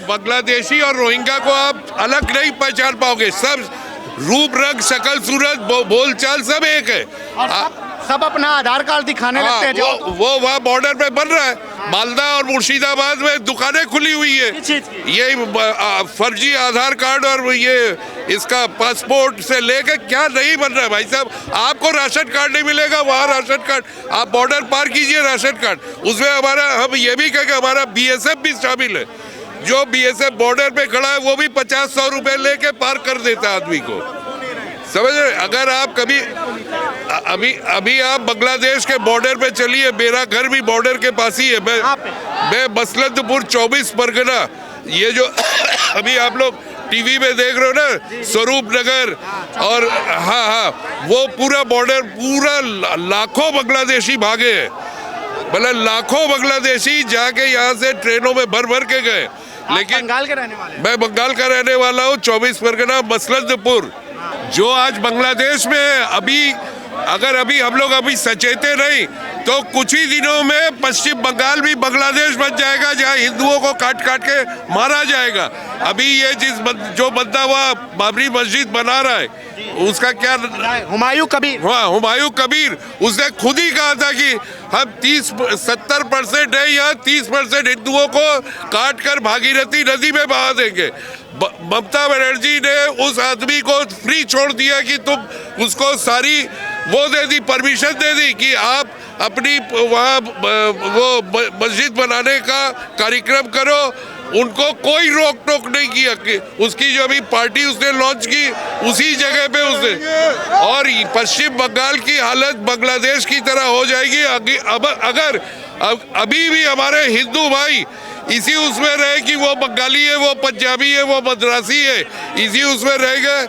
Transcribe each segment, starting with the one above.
बांग्लादेशी और रोहिंग्या को आप अलग नहीं पहचान पाओगे। सब रूप रंग शकल सूरत बोलचाल सब एक है। और सब अपना आधार कार्ड दिखाने लगते हैं। वो वहाँ बॉर्डर पे बन रहा है। मालदा और मुर्शिदाबाद में दुकानें खुली हुई है। ये फर्जी आधार कार्ड और ये इसका पासपोर्ट से लेके क्या नहीं बन रहा है भाई साहब। आपको राशन कार्ड नहीं मिलेगा, वहाँ राशन कार्ड। आप बॉर्डर पार कीजिए राशन कार्ड, उसमें हमारा हम ये भी कहेंगे हमारा BSF भी शामिल है। जो BSF बॉर्डर पे खड़ा है वो भी 50-100 रुपए लेके पार कर देता है आदमी को, समझ रहे। अगर आप कभी अभी आप बांग्लादेश के बॉर्डर पे चलिए, मेरा घर भी बॉर्डर के पास ही है। मैं मसलतपुर 24 परगना, ये जो अभी आप लोग टीवी में देख रहे हो ना, स्वरूप नगर और हाँ वो पूरा बॉर्डर पूरा लाखों बांग्लादेशी भागे हैं। मतलब लाखों बांग्लादेशी जाके यहाँ से ट्रेनों में भर भर के गए। लेकिन बंगाल के रहने वाले? मैं बंगाल का रहने वाला हूँ, 24 परगना मसलतपुर। जो आज बांग्लादेश में अभी हम लोग सचेते नहीं तो कुछ ही दिनों में पश्चिम बंगाल भी बांग्लादेश बन जाएगा, जहां हिंदुओं को काट काट के मारा जाएगा। अभी ये जो बंदा हुआ बाबरी मस्जिद बना रहा है, उसका क्या, हुमायूं कबीर। हाँ, हुमायूं कबीर, उसने खुद ही कहा था कि हम 70% है या 30% हिंदुओं को काट कर भागीरथी नदी में बहा देंगे। ममता बनर्जी ने उस आदमी को फ्री छोड़ दिया कि तुम उसको सारी वो दे दी, परमिशन दे दी कि आप अपनी वहाँ वो मस्जिद बनाने का कार्यक्रम करो। उनको कोई रोक टोक नहीं किया कि उसकी जो अभी पार्टी उसने लॉन्च की उसी जगह पे उसने। और पश्चिम बंगाल की हालत बांग्लादेश की तरह हो जाएगी अगर अभी भी हमारे हिंदू भाई इसी उसमें रहे कि वो बंगाली है, वो पंजाबी है, वो मद्रासी है, इसी उसमें रहेगा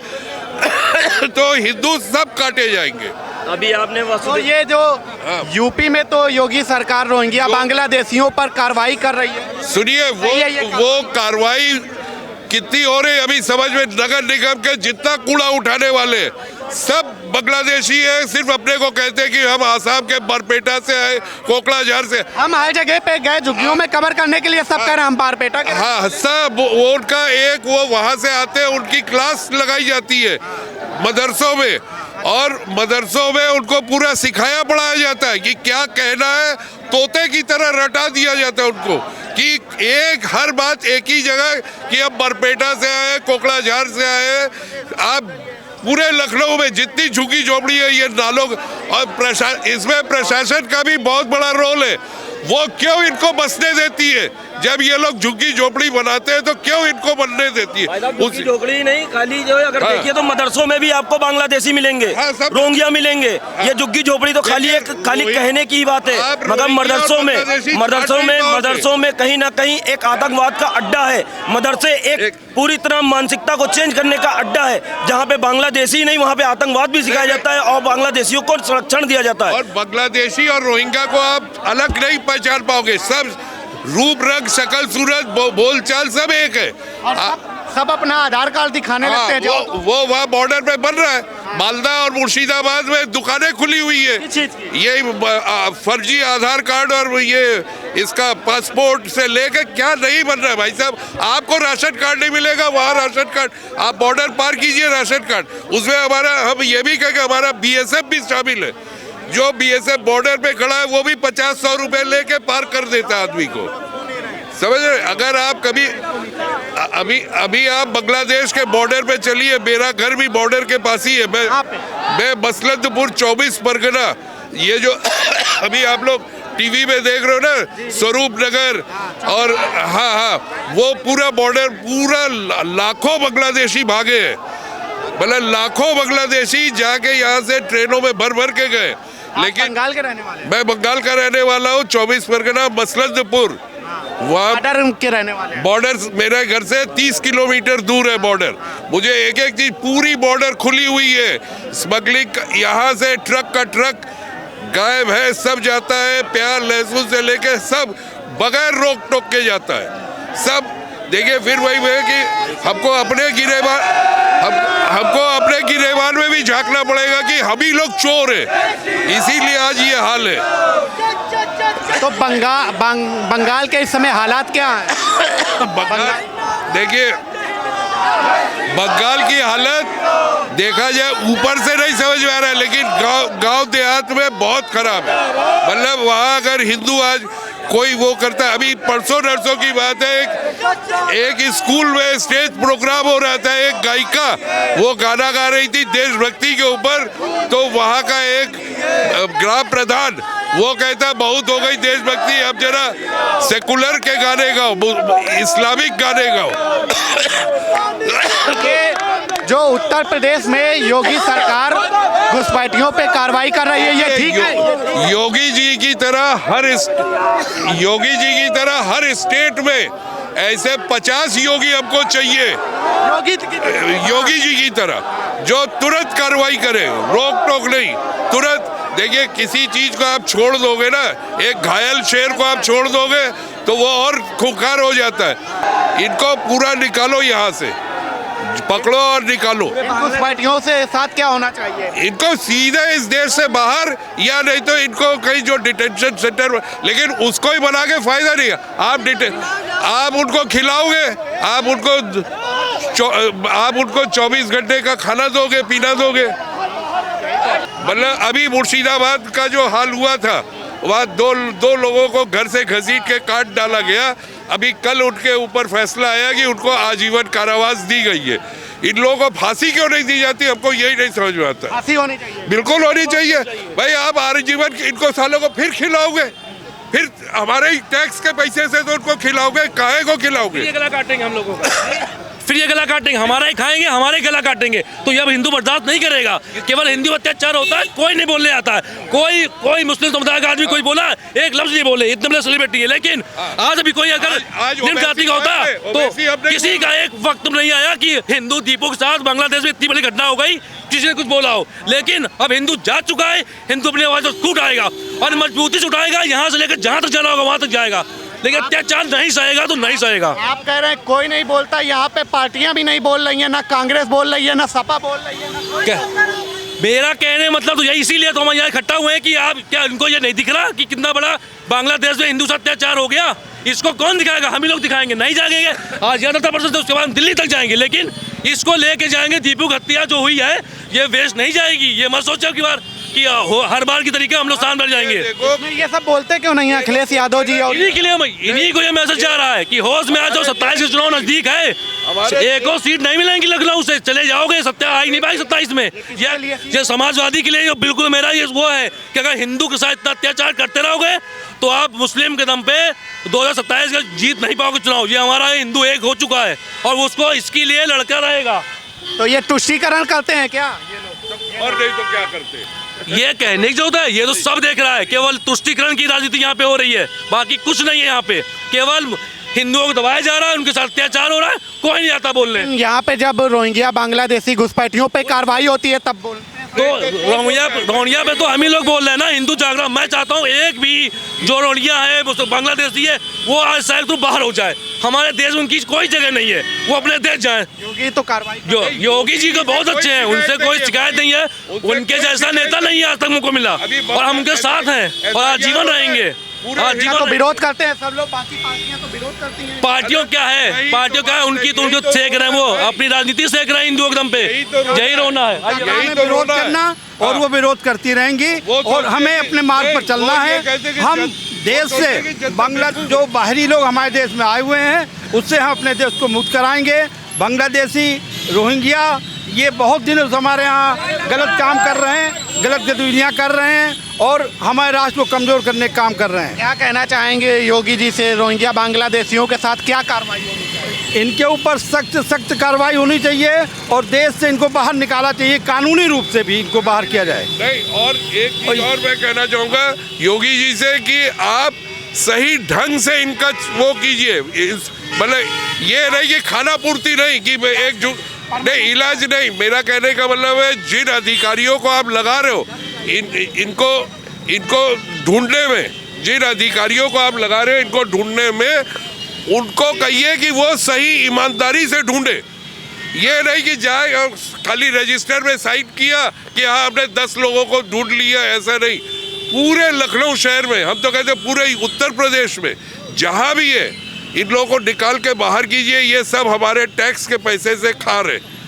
तो हिंदू सब काटे जाएंगे। अभी आपने तो ये जो यूपी में तो योगी सरकार रोहिंग्या बांग्लादेशियों पर कार्रवाई कर रही है। सुनिए, वो कार्रवाई कितनी हो रही अभी समझ में। नगर निगम के जितना कूड़ा उठाने वाले सब बांग्लादेशी है। सिर्फ अपने को कहते हैं कि हम आसाम के बरपेटा से आए, कोकड़ाझार से। हम हर जगह पे गए झुग्गियों में कवर करने के लिए, सब कह रहे हैं हम बारपेटा के। हाँ, सब उनका एक वो वहाँ से आते हैं, उनकी क्लास लगाई जाती है मदरसों में, और मदरसों में उनको पूरा सिखाया पढ़ाया जाता है कि क्या कहना है। तोते की तरह रटा दिया जाता है उनको कि एक हर बात एक ही जगह कि अब बरपेटा से आए, कोकड़ाझार से आए। आप पूरे लखनऊ में जितनी झुग्गी झोपड़ी है, ये नालों और इसमें प्रशासन का भी बहुत बड़ा रोल है। वो क्यों इनको बसने देती है? जब ये लोग झुग्गी झोपड़ी बनाते हैं तो क्यों इनको बनने देती है? झुग्गी झोपड़ी नहीं, खाली जो है अगर देखिए तो मदरसों में भी आपको बांग्लादेशी मिलेंगे, रोहिंग्या मिलेंगे। ये झुग्गी झोपड़ी तो खाली कहने की बात है, मगर मदरसों में कहीं ना कहीं एक आतंकवाद का अड्डा है। मदरसे एक पूरी तरह मानसिकता को चेंज करने का अड्डा है, जहाँ पे बांग्लादेशी नहीं वहाँ पे आतंकवाद भी सिखाया जाता है और बांग्लादेशियों को संरक्षण दिया जाता है। और बांग्लादेशी और रोहिंग्या को आप अलग नहीं पहचान पाओगे। सब रूप रंग शकल सूरत बोलचाल सब एक है। और सब अपना आधार कार्ड दिखाने लगते हैं। वो वहाँ बॉर्डर पे बन रहा है। मालदा और मुर्शिदाबाद में दुकानें खुली हुई है। ये फर्जी आधार कार्ड और ये इसका पासपोर्ट से लेके क्या नहीं बन रहा है भाई साहब। आपको राशन कार्ड नहीं मिलेगा, वहाँ राशन कार्ड। आप बॉर्डर पार कीजिए राशन कार्ड, उसमें हमारा हम ये भी कहेंगे हमारा BSF भी शामिल है। जो BSF बॉर्डर पे खड़ा है वो भी 50-100 रुपए लेके पार कर देता है आदमी को, समझ रहे। अगर आप कभी अभी आप बांग्लादेश के बॉर्डर पे चलिए, मेरा घर भी बॉर्डर के पास ही है। मैं मसलतपुर 24 परगना, ये जो अभी आप लोग टीवी में देख रहे हो ना, स्वरूप नगर और हाँ वो पूरा बॉर्डर पूरा लाखों बांग्लादेशी भागे हैं। मतलब लाखों बांग्लादेशी जाके यहाँ से ट्रेनों में भर भर के गए। लेकिन बंगाल के रहने वाले? मैं बंगाल का रहने वाला हूँ, 24 परगना मसलतपुर। वहाँ बॉर्डर के रहने वाले? बॉर्डर मेरे घर से 30 किलोमीटर दूर है बॉर्डर। मुझे एक एक चीज पूरी बॉर्डर खुली हुई है। स्मगलिंग यहाँ से ट्रक का ट्रक गाय भैंस सब जाता है, प्याज लहसुन से लेके सब बगैर रोक टोक के जाता है सब। देखिए फिर वही है कि हमको अपने गिरेबान में भी झांकना पड़ेगा कि हम ही लोग चोर हैं, इसीलिए आज ये हाल है। तो बंगाल के इस समय हालात क्या हैं? देखिए बंगाल की हालत देखा जाए ऊपर से नहीं समझ में आ रहा है, लेकिन गांव देहात में बहुत खराब है। मतलब वहाँ अगर हिंदू आज कोई वो करता है, अभी परसों नरसों की बात है, एक स्कूल में स्टेज प्रोग्राम हो रहा था, एक गायिका वो गाना गा रही थी देशभक्ति के ऊपर, तो वहाँ का एक ग्राम प्रधान वो कहता बहुत हो गई देशभक्ति, अब जरा सेकुलर के गाने गाओ, इस्लामिक गाने गाओ। जो उत्तर प्रदेश में योगी सरकार घुसपैठियों पे कार्रवाई कर रही है, ये ठीक है? योगी जी की तरह हर स्टेट में ऐसे 50 योगी हमको चाहिए, योगी जी की तरह जो तुरंत कार्रवाई करे, रोक टोक नहीं, तुरंत। देखिए किसी चीज को आप छोड़ दोगे ना, एक घायल शेर को आप छोड़ दोगे तो वो और खुंखार हो जाता है। इनको पूरा निकालो, यहाँ से पकड़ो और निकालो। घुसपैठियों से साथ क्या होना चाहिए? इनको सीधे इस देश से बाहर, या नहीं तो इनको कहीं जो डिटेंशन सेंटर, लेकिन उसको ही बना के फायदा नहीं है। आप उनको खिलाओगे, आप उनको 24 घंटे का खाना दोगे, पीना दोगे। मतलब अभी मुर्शिदाबाद का जो हाल हुआ था, वहाँ दो लोगों को घर से घसीट के काट डाला गया। अभी कल उनके ऊपर फैसला आया कि उनको आजीवन कारावास दी गई है। इन लोगों को फांसी क्यों नहीं दी जाती, हमको यही नहीं समझ में आता। फांसी होनी चाहिए, बिल्कुल होनी चाहिए। भाई आप आजीवन इनको सालों को फिर खिलाओगे, फिर हमारे ही टैक्स के पैसे से तो उनको खिलाओगे, काहे को खिलाओगे? ये गला काटेंगे हम लोगों को फिर ये गला काटेंगे, हमारा ही खाएंगे, हमारे गला काटेंगे। तो ये अब हिंदू बर्दाश्त नहीं करेगा। केवल हिंदू अत्याचार होता है, कोई नहीं बोलने आता है। कोई मुस्लिम समुदाय का आदमी कोई बोला एक लफ्ज नहीं बोले, इतने बड़े सेलिब्रिटी है। लेकिन आज अभी कोई अगर निम्न जाति का होता तो किसी का एक वक्त नहीं आया कि हिंदू दीपों के साथ बांग्लादेश में इतनी बड़ी घटना हो गई, किसी ने कुछ बोला हो। लेकिन अब हिंदू जा चुका है, हिंदू अपनी आवाज को उठाएगा और मजबूती से उठाएगा, यहाँ से लेकर जहाँ तक जाना होगा वहाँ तक जाएगा। लेकिन अत्याचार नहीं सहेगा तो नहीं सहेगा। आप कह रहे हैं कोई नहीं बोलता, यहाँ पे पार्टियां भी नहीं बोल रही है, ना कांग्रेस बोल रही है, ना सपा बोल रही है, ना क्या मेरा कहने मतलब तो यही, इसीलिए तो हम यहाँ इकट्ठा हुए हैं कि आप क्या इनको ये नहीं दिख रहा कि कितना बड़ा बांग्लादेश में हिंदू से अत्याचार हो गया? इसको कौन दिखाएगा? हम ही लोग दिखाएंगे। नहीं जाएंगे आज ज्यादातर परसेंट, उसके बाद दिल्ली तक जाएंगे, लेकिन इसको लेके जाएंगे। दीपू हत्या जो हुई है ये वेस्ट नहीं जाएगी। ये मत सोचो कि हर बार की तरीके हम लोग स्थान पर जाएंगे। ये सब बोलते क्यों नहीं है अखिलेश यादव जी? और इन्हीं के लिए इन्हीं को ये मैसेज जा रहा है कि होश में आ जाओ, 27 के चुनाव नजदीक है, एक और सीट नहीं मिलेंगी लखनऊ से, चले जाओगे। सत्या आ ही नहीं पाएगी 27 में। ये समाजवादी के लिए बिल्कुल मेरा ये वो है कि अगर हिंदू के साथ इतना अत्याचार करते रहोगे तो आप मुस्लिम के दम पे 2027 का जीत नहीं पाओगे चुनाव। ये हमारा हिंदू एक हो चुका है और उसको इसके लिए लड़का रहेगा। तो ये तुष्टीकरण करते हैं क्या और नहीं तो क्या करते? ये कहने की जरूरत है, ये तो सब देख रहा है। केवल तुष्टीकरण की राजनीति यहाँ पे हो रही है, बाकी कुछ नहीं है। यहाँ पे केवल हिंदुओं को दबाया जा रहा है, उनके साथ अत्याचार हो रहा है, कोई नहीं आता बोलने। यहाँ पे जब रोहिंग्या बांग्लादेशी घुसपैठियों पे कार्रवाई होती है तब बोलते हैं। तो रोहिंग्या पे तो हम ही लोग बोल रहे हैं ना, हिंदू जागरण। मैं चाहता हूँ एक भी जो रोहिंग्या है, बांग्लादेशी है, वो आज शायद तो बाहर हो जाए। हमारे देश में उनकी कोई जगह नहीं है, वो अपने देश जाए। योगी तो कार्रवाई, योगी जी को बहुत अच्छे हैं, उनसे कोई शिकायत नहीं है। उनके जैसा नेता नहीं है आज तक मुझको मिला, और हम उनके साथ हैं और आजीवन रहेंगे। तो विरोध करते हैं सब लोग, बाकी पार्टियां तो विरोध करती हैं। पार्टियों क्या है उनकी तो उनको सेक रहे हैं, वो अपनी राजनीति सेक रहे हैं हिंदू एकदम पे। यही रोना है, यही तो विरोध करना, और वो विरोध करती रहेंगी और हमें अपने मार्ग पर चलना है। हम देश से बांग्ला जो बाहरी लोग हमारे देश में आए हुए हैं उससे हम अपने देश को मुक्त कराएंगे। बांग्लादेशी, रोहिंग्या ये बहुत दिनों से हमारे यहाँ गलत काम कर रहे हैं, गलत गतिविधियाँ कर रहे हैं और हमारे राष्ट्र को कमज़ोर करने का काम कर रहे हैं। क्या कहना चाहेंगे योगी जी से? रोहिंग्या बांग्लादेशियों के साथ क्या कार्रवाई होनी चाहिए? इनके ऊपर सख्त कार्रवाई होनी चाहिए और देश से इनको बाहर निकाला चाहिए, कानूनी रूप से भी इनको बाहर किया जाए। नहीं, और एक चीज और मैं कहना चाहूँगा योगी जी से कि आप सही ढंग से इनका वो कीजिए। मतलब ये नहीं कि खाना पूर्ति नहीं कि एक नहीं, इलाज नहीं। मेरा कहने का मतलब है जिन अधिकारियों को आप लगा रहे हो, इनको ढूंढने में, जिन अधिकारियों को आप लगा रहे हो इनको ढूंढने में, उनको कहिए कि वो सही ईमानदारी से ढूंढे। ये नहीं कि जाए और खाली रजिस्टर में साइन किया कि हाँ हमने 10 लोगों को ढूंढ लिया, ऐसा नहीं। पूरे लखनऊ शहर में, हम तो कहते हैं पूरे उत्तर प्रदेश में जहाँ भी है, इन लोगों को निकाल के बाहर कीजिए, ये सब हमारे टैक्स के पैसे से खा रहे।